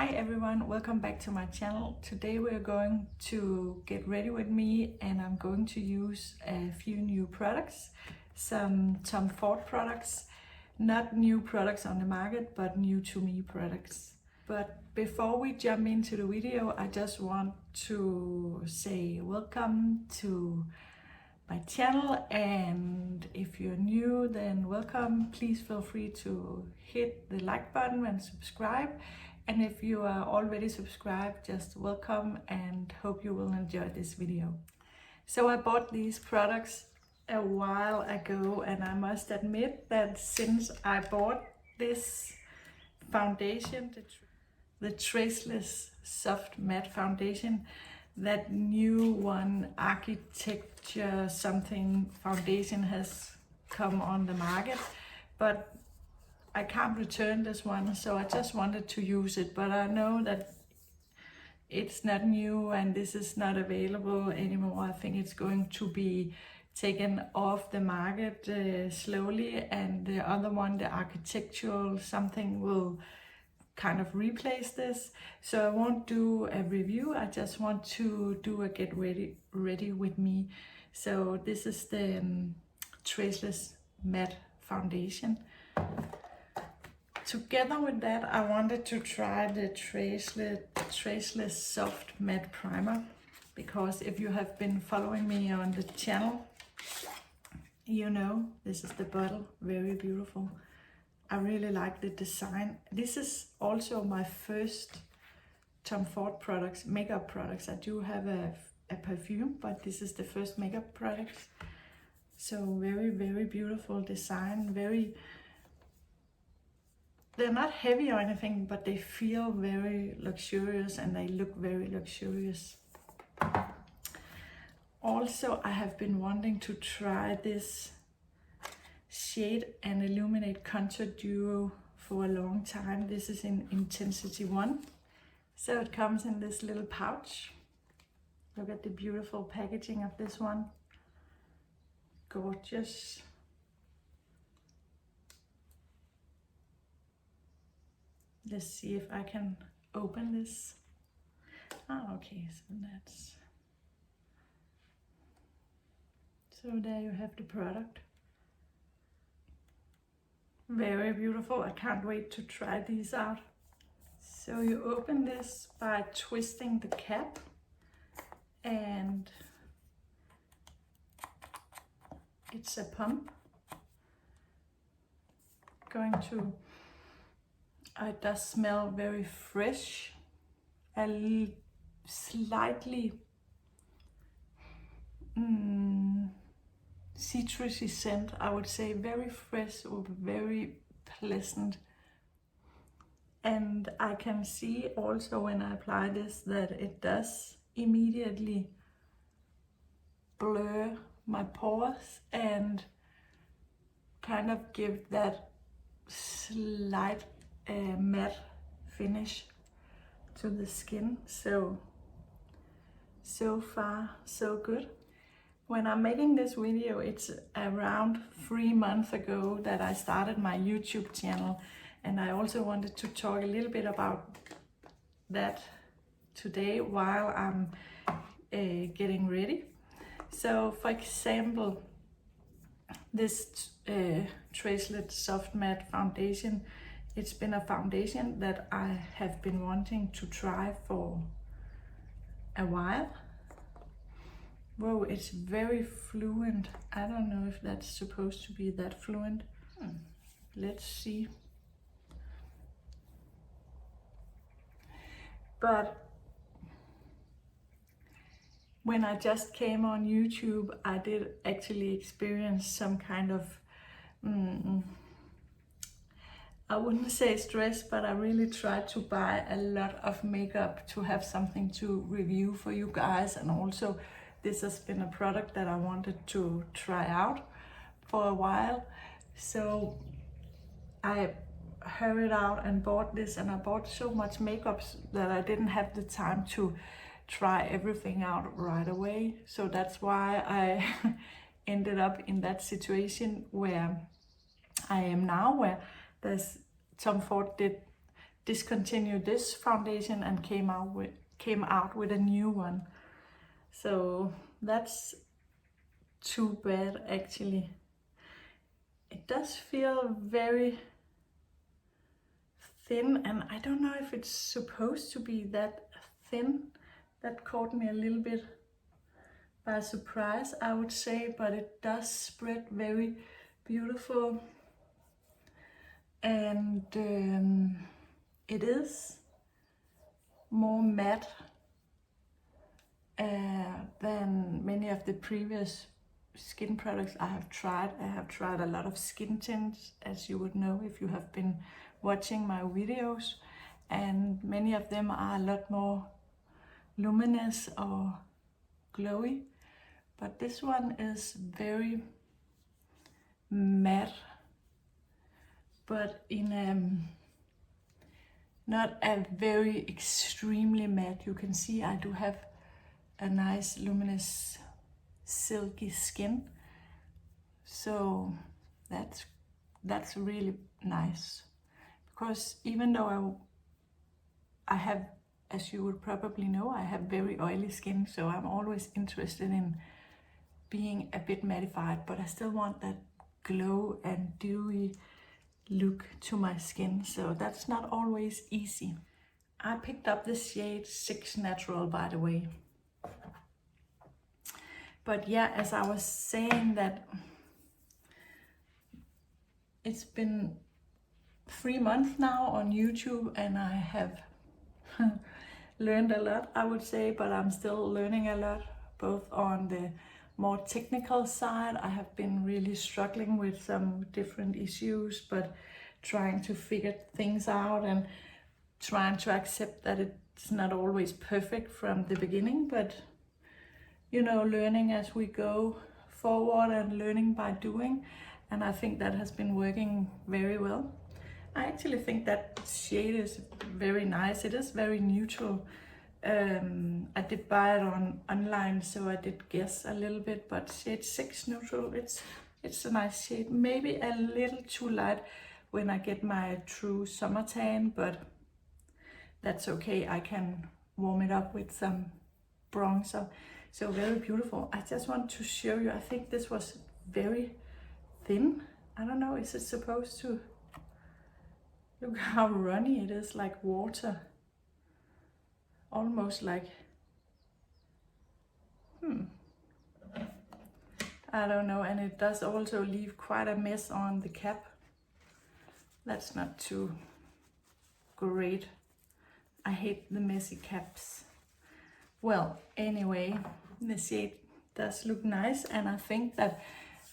Hi everyone, welcome back to my channel. Today we're going to get ready with me and I'm going to use a few new products, some Tom Ford products, not new products on the market, but new to me products. But before we jump into the video, I just want to say welcome to my channel, and if you're new then welcome. Please feel free to hit the like button and subscribe, and if you are already subscribed, just welcome and hope you will enjoy this video. So I bought these products a while ago, and I must admit that since I bought this foundation, the Traceless Soft Matte Foundation, that new one, architecture something foundation, has come on the market, but I can't return this one, so I just wanted to use it. But I know that it's not new and this is not available anymore. I think it's going to be taken off the market slowly, and the other one, the architectural something, will kind of replace this. So I won't do a review, I just want to do a get ready with me. So this is the Traceless Matte Foundation. Together with that, I wanted to try the Traceless Soft Matte Primer, because if you have been following me on the channel, you know this is the bottle, very beautiful. I really like the design. This is also my first Tom Ford products, makeup products. I do have a perfume, but this is the first makeup products. So very, very beautiful design. They're not heavy or anything, but they feel very luxurious and they look very luxurious. Also, I have been wanting to try this Shade and Illuminate Contour Duo for a long time. This is in Intensity 1. So it comes in this little pouch. Look at the beautiful packaging of this one. Gorgeous. Let's see if I can open this. Oh, okay, so there you have the product. Very beautiful. I can't wait to try these out. So you open this by twisting the cap, and it's a pump. It does smell very fresh, a slightly citrusy scent, I would say. Very fresh or very pleasant. And I can see also when I apply this that it does immediately blur my pores and kind of give that slight matte finish to the skin. So far so good. When I'm making this video, it's around 3 months ago that I started my YouTube channel, and I also wanted to talk a little bit about that today while I'm getting ready. So for example, this Traceless Soft Matte Foundation, it's been a foundation that I have been wanting to try for a while. Whoa, it's very fluent. I don't know if that's supposed to be that fluent. Let's see. But when I just came on YouTube, I did actually experience some kind of, I wouldn't say stress, but I really tried to buy a lot of makeup to have something to review for you guys. And also, this has been a product that I wanted to try out for a while. So I hurried out and bought this, and I bought so much makeup that I didn't have the time to try everything out right away. So that's why I ended up in that situation where I am now, where Tom Ford did discontinued this foundation and came out with a new one. So that's too bad actually. It does feel very thin, and I don't know if it's supposed to be that thin. That caught me a little bit by surprise, I would say, but it does spread very beautiful. And it is more matte than many of the previous skin products I have tried. I have tried a lot of skin tints, as you would know if you have been watching my videos, and many of them are a lot more luminous or glowy, but this one is very matte, but in not a very extremely matte. You can see I do have a nice luminous silky skin, so that's really nice, because even though I have, as you would probably know, I have very oily skin, so I'm always interested in being a bit mattified, but I still want that glow and dewy look to my skin, so that's not always easy. I picked up the shade 6 Natural, by the way. But yeah, as I was saying, that it's been 3 months now on YouTube, and I have learned a lot, I would say, but I'm still learning a lot, both on the more technical side. I have been really struggling with some different issues, but trying to figure things out and trying to accept that it's not always perfect from the beginning, but you know, learning as we go forward and learning by doing, and I think that has been working very well. I actually think that shade is very nice. It is very neutral. I did buy it online, so I did guess a little bit, but shade 6 Neutral, it's a nice shade. Maybe a little too light when I get my true summer tan, but that's okay. I can warm it up with some bronzer. So very beautiful. I just want to show you, I think this was very thin. I don't know, is it supposed to? Look how runny it is, like water. Almost like, I don't know, and it does also leave quite a mess on the cap. That's not too great. I hate the messy caps. Well, anyway, the shade does look nice, and I think that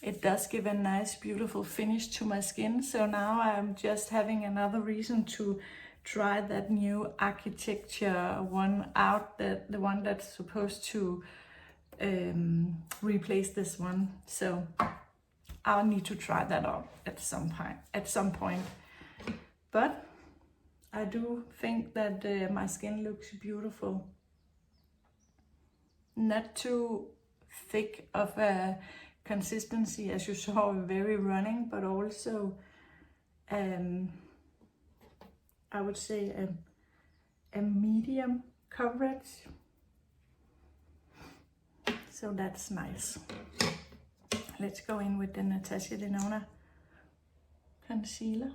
it does give a nice, beautiful finish to my skin. So now I'm just having another reason to try that new architecture one out, the one that's supposed to replace this one. So I'll need to try that out at some point. But I do think that my skin looks beautiful. Not too thick of a consistency, as you saw, very running, but also I would say a medium coverage. So that's nice. Let's go in with the Natasha Denona concealer.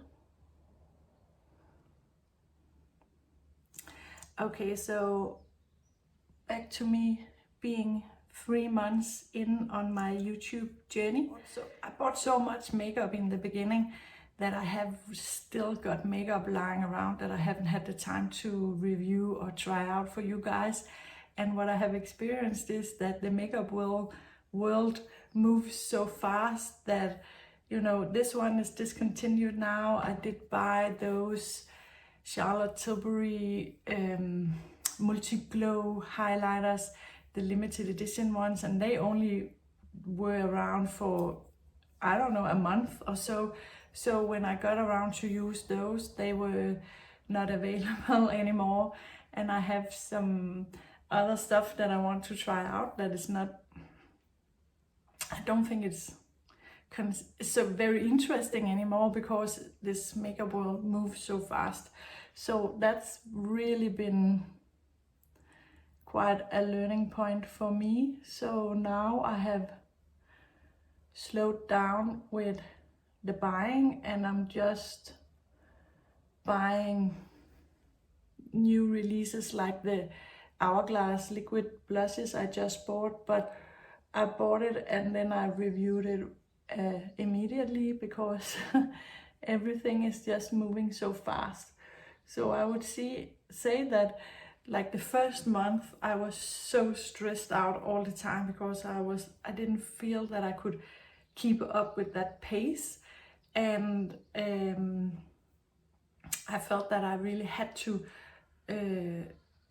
Okay, so back to me being 3 months in on my YouTube journey. So I bought so much makeup in the beginning that I have still got makeup lying around that I haven't had the time to review or try out for you guys. And what I have experienced is that the makeup world moves so fast that, you know, this one is discontinued now. I did buy those Charlotte Tilbury multi-glow highlighters, the limited edition ones, and they only were around for, I don't know, a month or so. So when I got around to use those, they were not available anymore. And I have some other stuff that I want to try out that is not, I don't think it's so very interesting anymore, because this makeup world moves so fast. So that's really been quite a learning point for me. So now I have slowed down with the buying, and I'm just buying new releases like the Hourglass Liquid Blushes I just bought, but I bought it and then I reviewed it immediately because everything is just moving so fast. So I would say that like the first month I was so stressed out all the time because I didn't feel that I could keep up with that pace, and I felt that I really had to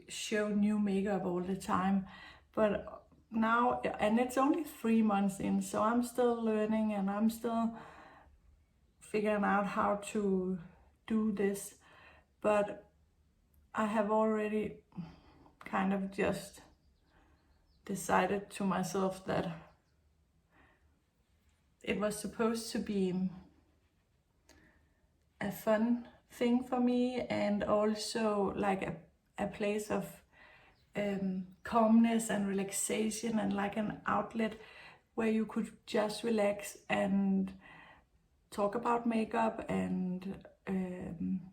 show new makeup all the time. But now, and it's only 3 months in, so I'm still learning and I'm still figuring out how to do this, but I have already kind of just decided to myself that it was supposed to be a fun thing for me, and also like a place of calmness and relaxation, and like an outlet where you could just relax and talk about makeup and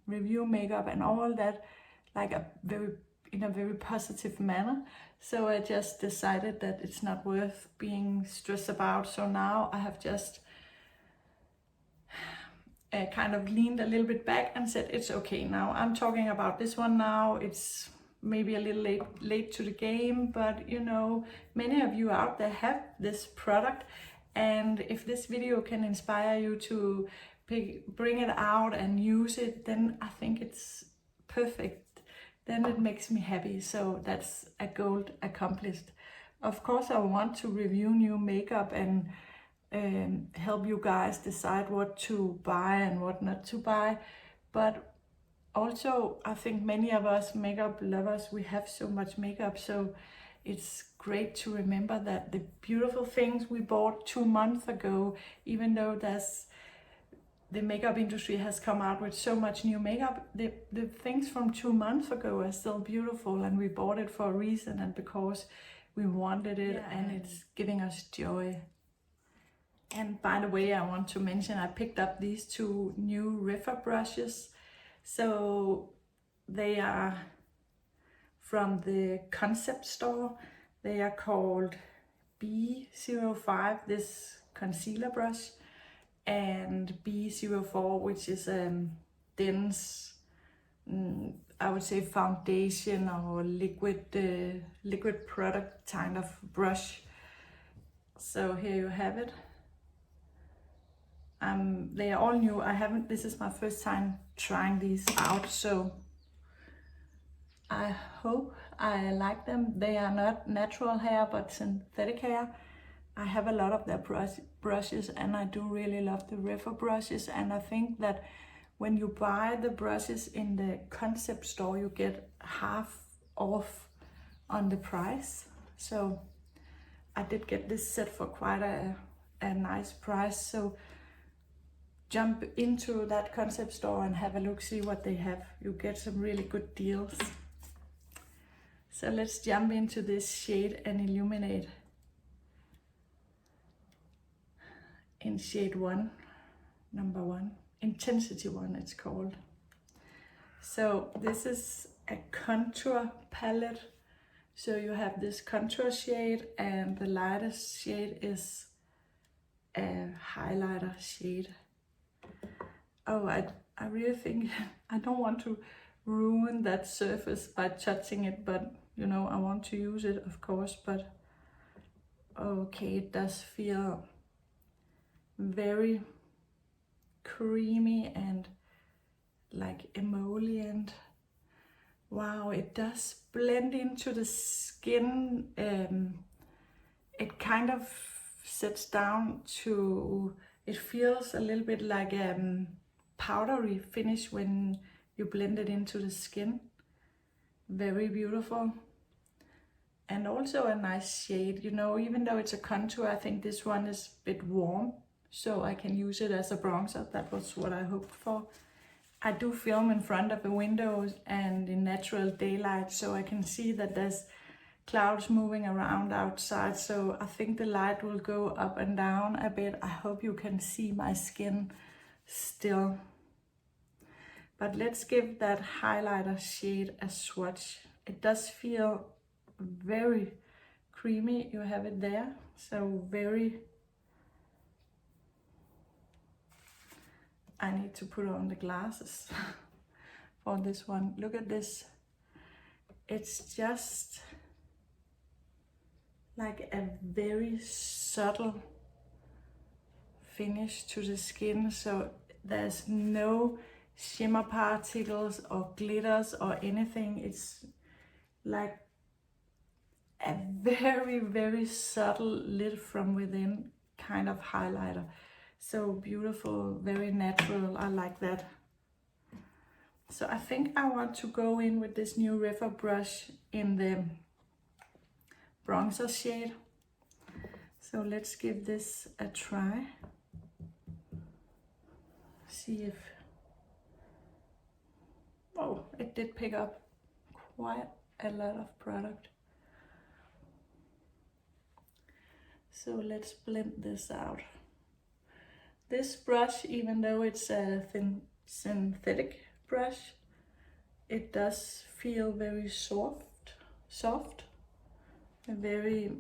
review makeup and all that, like in a very positive manner. So I just decided that it's not worth being stressed about. So now I have just kind of leaned a little bit back and said, it's okay now. I'm talking about this one now. It's maybe a little late to the game, but you know, many of you out there have this product, and if this video can inspire you to bring it out and use it, then I think it's perfect. Then it makes me happy. So that's a goal accomplished. Of course, I want to review new makeup and help you guys decide what to buy and what not to buy. But also, I think many of us makeup lovers, we have so much makeup, so it's great to remember that the beautiful things we bought 2 months ago, even though the makeup industry has come out with so much new makeup, the things from 2 months ago are still beautiful, and we bought it for a reason and because we wanted it, and it's giving us joy. And by the way, I want to mention I picked up these 2 new River brushes. So they are from the concept store. They are called B05, this concealer brush, and B04, which is a dense, I would say foundation or liquid product kind of brush. So here you have it. They are all new. This is my first time trying these out, so I hope I like them. They are not natural hair, but synthetic hair. I have a lot of their brushes, and I do really love the River brushes, and I think that when you buy the brushes in the concept store, you get half off on the price. So I did get this set for quite a nice price. So jump into that concept store and have a look, see what they have. You get some really good deals. So let's jump into this shade and Illuminate in shade 1, number 1, Intensity 1 it's called. So this is a contour palette. So you have this contour shade, and the lightest shade is a highlighter shade. Oh, I really think I don't want to ruin that surface by touching it, but you know, I want to use it, of course. But okay, it does feel very creamy and like emollient. Wow, it does blend into the skin. It kind of sets down to, it feels a little bit like a powdery finish when you blend it into the skin. Very beautiful. And also a nice shade, you know, even though it's a contour, I think this one is a bit warm, so I can use it as a bronzer. That was what I hoped for. I do film in front of the windows and in natural daylight, so I can see that there's clouds moving around outside, so I think the light will go up and down a bit. I hope you can see my skin still. But let's give that highlighter shade a swatch. It does feel very creamy. You have it there, so very... I need to put on the glasses for this one. Look at this. It's just like a very subtle finish to the skin, so there's no shimmer particles or glitters or anything. It's like a very, very subtle lit from within kind of highlighter. So beautiful, very natural. I like that. So I think I want to go in with this new River brush in the bronzer shade. So let's give this a try. See if... Oh, it did pick up quite a lot of product. So let's blend this out. This brush, even though it's a thin synthetic brush, it does feel very soft, and very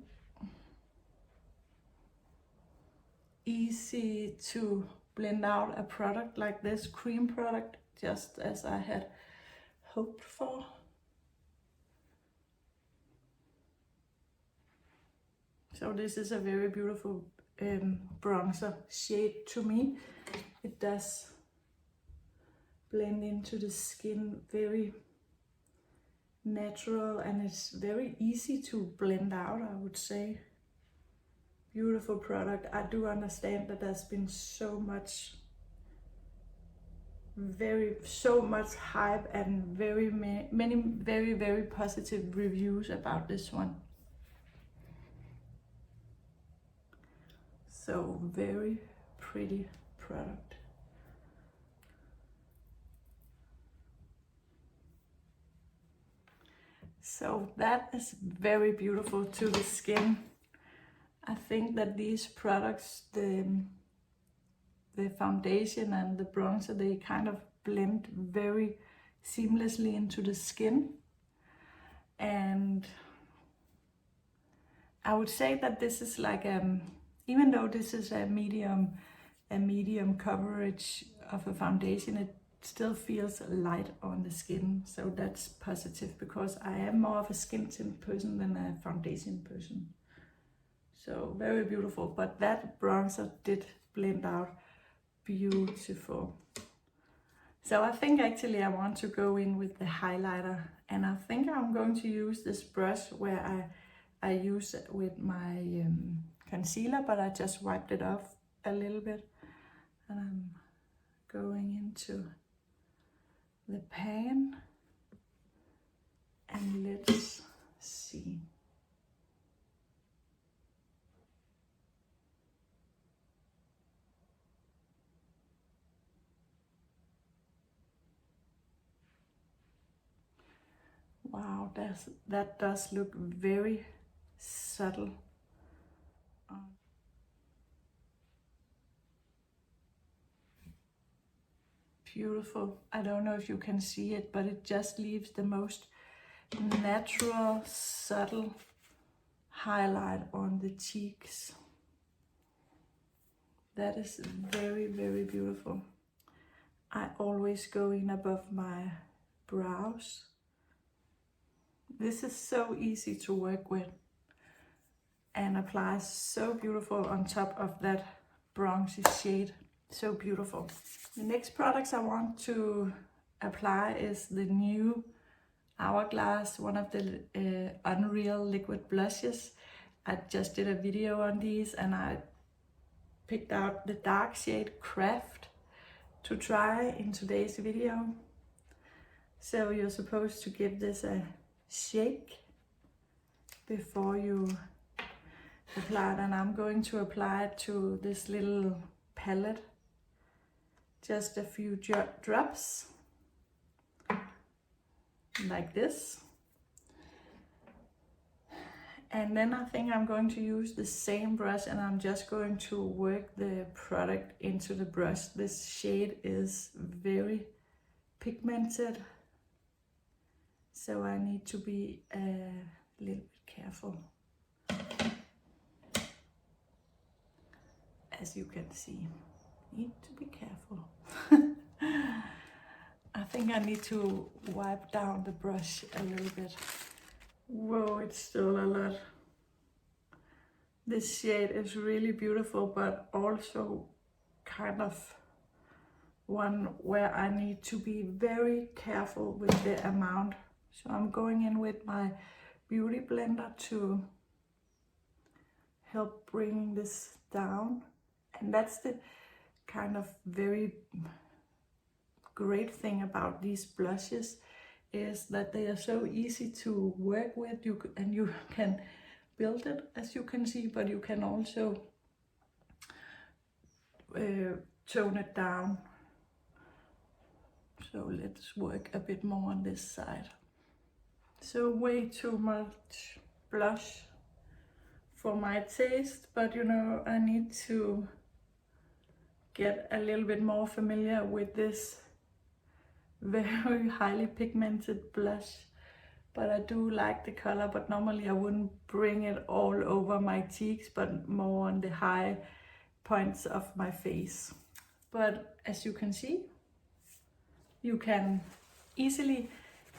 easy to blend out a product like this cream product, just as I had hoped for. So this is a very beautiful bronzer shade to me. It does blend into the skin very natural, and it's very easy to blend out, I would say. Beautiful product. I do understand that there's been so much hype and many very positive reviews about this one. So very pretty product. So that is very beautiful to the skin. I think that these products, the foundation and the bronzer, they kind of blend very seamlessly into the skin. And I would say that this is like even though this is a medium coverage of a foundation, it still feels light on the skin. So that's positive, because I am more of a skin tint person than a foundation person. So very beautiful, but that bronzer did blend out beautiful. So I think actually I want to go in with the highlighter, and I think I'm going to use this brush where I use it with my concealer, but I just wiped it off a little bit, and I'm going into the pan, and let's see. Wow, that does look very subtle. Beautiful. I don't know if you can see it, but it just leaves the most natural, subtle highlight on the cheeks. That is very beautiful. I always go in above my brows. This is so easy to work with and applies so beautiful on top of that bronzy shade. So beautiful. The next products I want to apply is the new Hourglass, one of the Unreal Liquid Blushes. I just did a video on these, and I picked out the dark shade Craft to try in today's video. So you're supposed to give this a shake before you apply it, and I'm going to apply it to this little palette. Just a few drops, like this. And then I think I'm going to use the same brush and I'm just going to work the product into the brush. This shade is very pigmented, so I need to be a little bit careful. As you can see, need to be careful. I think I need to wipe down the brush a little bit. Whoa, it's still a lot. This shade is really beautiful, but also kind of one where I need to be very careful with the amount. So I'm going in with my beauty blender to help bring this down. And that's the kind of very great thing about these blushes, is that they are so easy to work with. You can build it, as you can see, but you can also tone it down. So let's work a bit more on this side. So way too much blush for my taste, but you know, I need to get a little bit more familiar with this very highly pigmented blush. But I do like the color, but normally I wouldn't bring it all over my cheeks, but more on the high points of my face. But as you can see, you can easily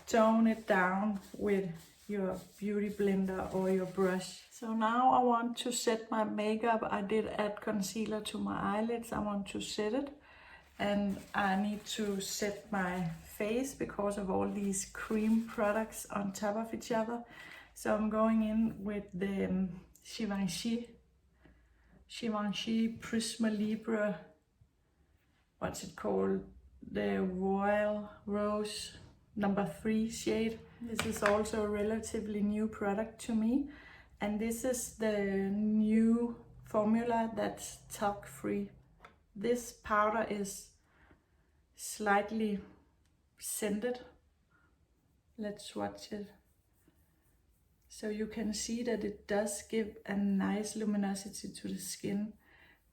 tone it down with your beauty blender or your brush. So now I want to set my makeup. I did add concealer to my eyelids. I want to set it. And I need to set my face because of all these cream products on top of each other. So I'm going in with the Givenchy Prisme Libre, what's it called? The Voile Rose number 3 shade. This is also a relatively new product to me. And this is the new formula that's talc free. This powder is slightly scented. Let's swatch it. So you can see that it does give a nice luminosity to the skin,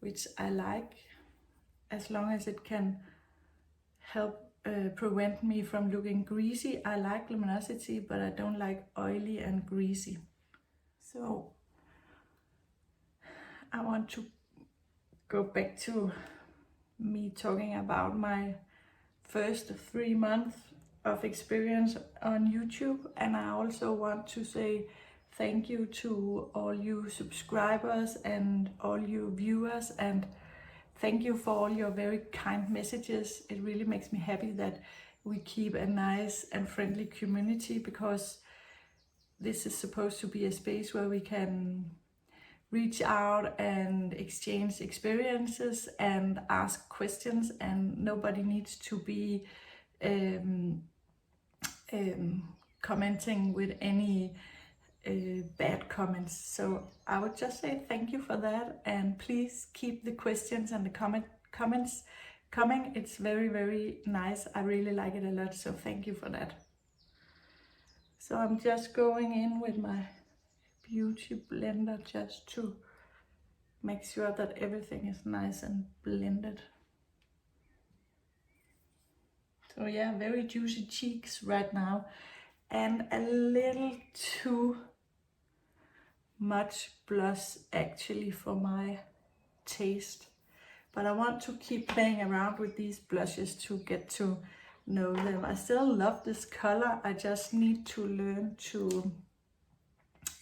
which I like, as long as it can help prevent me from looking greasy. I like luminosity, but I don't like oily and greasy. So I want to go back to me talking about my first 3 months of experience on YouTube, and I also want to say thank you to all you subscribers and all you viewers, and thank you for all your very kind messages. It really makes me happy that we keep a nice and friendly community, because this is supposed to be a space where we can reach out and exchange experiences and ask questions, and nobody needs to be commenting with any bad comments. So I would just say thank you for that, and please keep the questions and the comments coming. It's very, very nice. I really like it a lot, so thank you for that. So I'm just going in with my beauty blender just to make sure that everything is nice and blended. So yeah, very juicy cheeks right now, and a little too much blush actually for my taste. But I want to keep playing around with these blushes to get to know them. I still love this color. I just need to learn to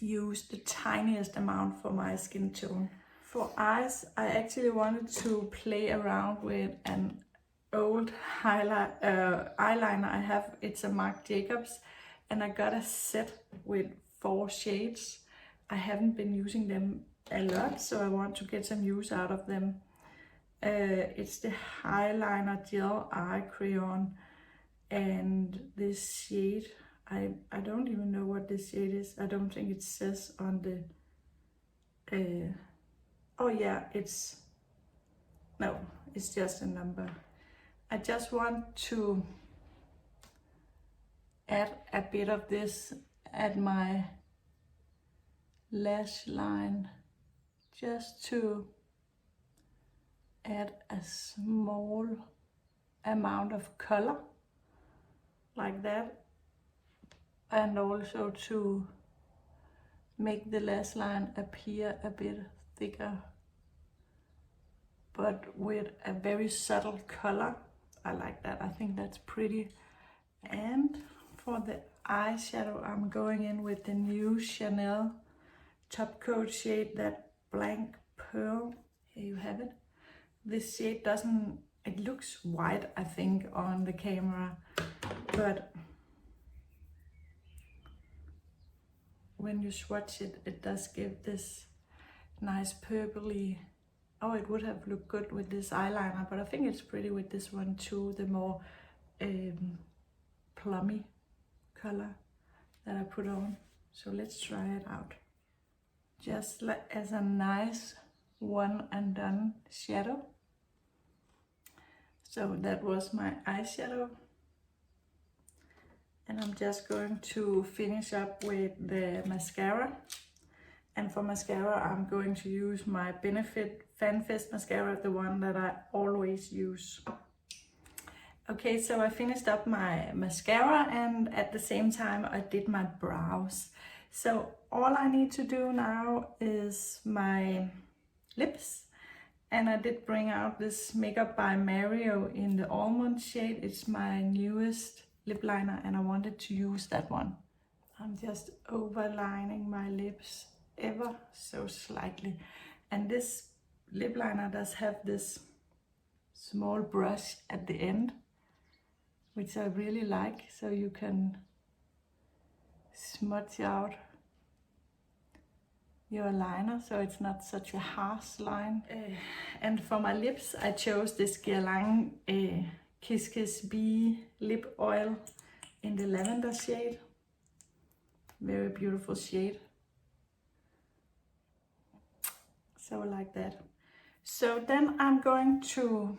use the tiniest amount for my skin tone. For eyes, I actually wanted to play around with an old eyeliner I have. It's a Marc Jacobs, and I got a set with 4 shades. I haven't been using them a lot, so I want to get some use out of them. It's the Eyeliner Gel Eye Crayon, and this shade, I don't even know what this shade is. I don't think it says on the oh yeah, it's just a number. I just want to add a bit of this at my lash line just to add a small amount of color like that, and also to make the lash line appear a bit thicker but with a very subtle color. I like that. I think that's pretty. And for the eyeshadow, I'm going in with the new Chanel top coat shade, that Blanc Pearl. Here you have it. This shade doesn't, it looks white I think on the camera, but when you swatch it, it does give this nice purpley. Oh, it would have looked good with this eyeliner, but I think it's pretty with this one too, the more plummy color that I put on. So let's try it out. Just like as a nice one and done shadow. So that was my eyeshadow. And I'm just going to finish up with the mascara. And for mascara, I'm going to use my Benefit Fanfest mascara, the one that I always use. Okay, so I finished up my mascara, and at the same time I did my brows. So all I need to do now is my lips. And I did bring out this Makeup by Mario in the Almond shade. It's my newest lip liner and I wanted to use that one. I'm just overlining my lips ever so slightly. And this lip liner does have this small brush at the end, which I really like, so you can smudge out your liner so it's not such a harsh line. And for my lips I chose this Guerlain KissKiss Bee lip oil in the Lavender shade. Very beautiful shade. So like that. So then I'm going to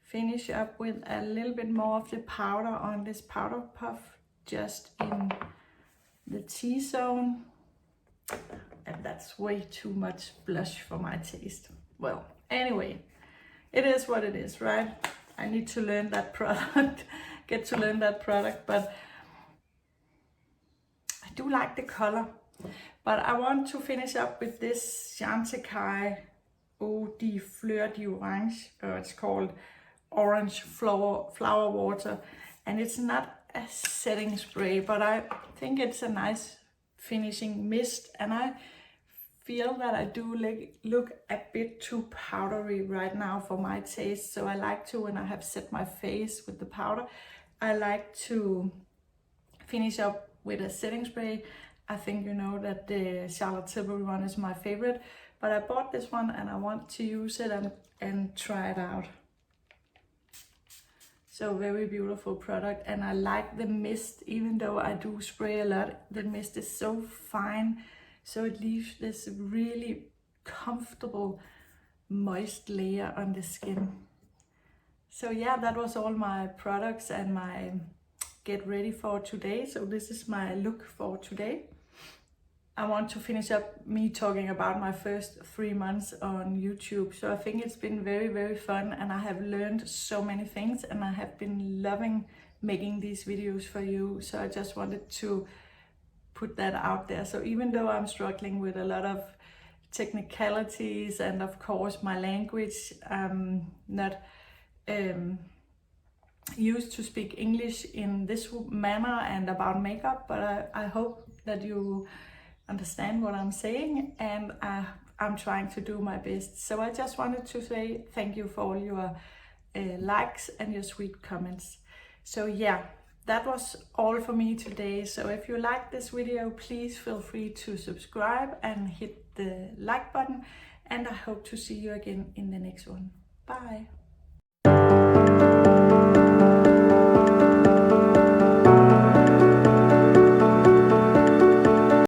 finish up with a little bit more of the powder on this powder puff, just in the T-zone. And that's way too much blush for my taste. Well, anyway, it is what it is, right? I need to learn that product, get to learn that product, but I do like the color. But I want to finish up with this Chantecaille Eau de Fleur d'Orange, it's called Orange Flower Water, and it's not a setting spray, but I think it's a nice finishing mist, and I feel that I do look a bit too powdery right now for my taste. So I like to, when I have set my face with the powder, I like to finish up with a setting spray. I think you know that the Charlotte Tilbury one is my favorite, but I bought this one and I want to use it and try it out. So very beautiful product, and I like the mist. Even though I do spray a lot, the mist is so fine, so it leaves this really comfortable moist layer on the skin. So yeah, that was all my products and my get ready for today. So this is my look for today. I want to finish up me talking about my first 3 months on YouTube. So I think it's been very, very fun, and I have learned so many things, and I have been loving making these videos for you. So I just wanted to put that out there. So even though I'm struggling with a lot of technicalities and of course my language, I'm not used to speak English in this manner and about makeup, but I hope that you understand what I'm saying, and I'm trying to do my best. So I just wanted to say thank you for all your likes and your sweet comments. So yeah, that was all for me today. So if you like this video, please feel free to subscribe and hit the like button, and I hope to see you again in the next one. Bye.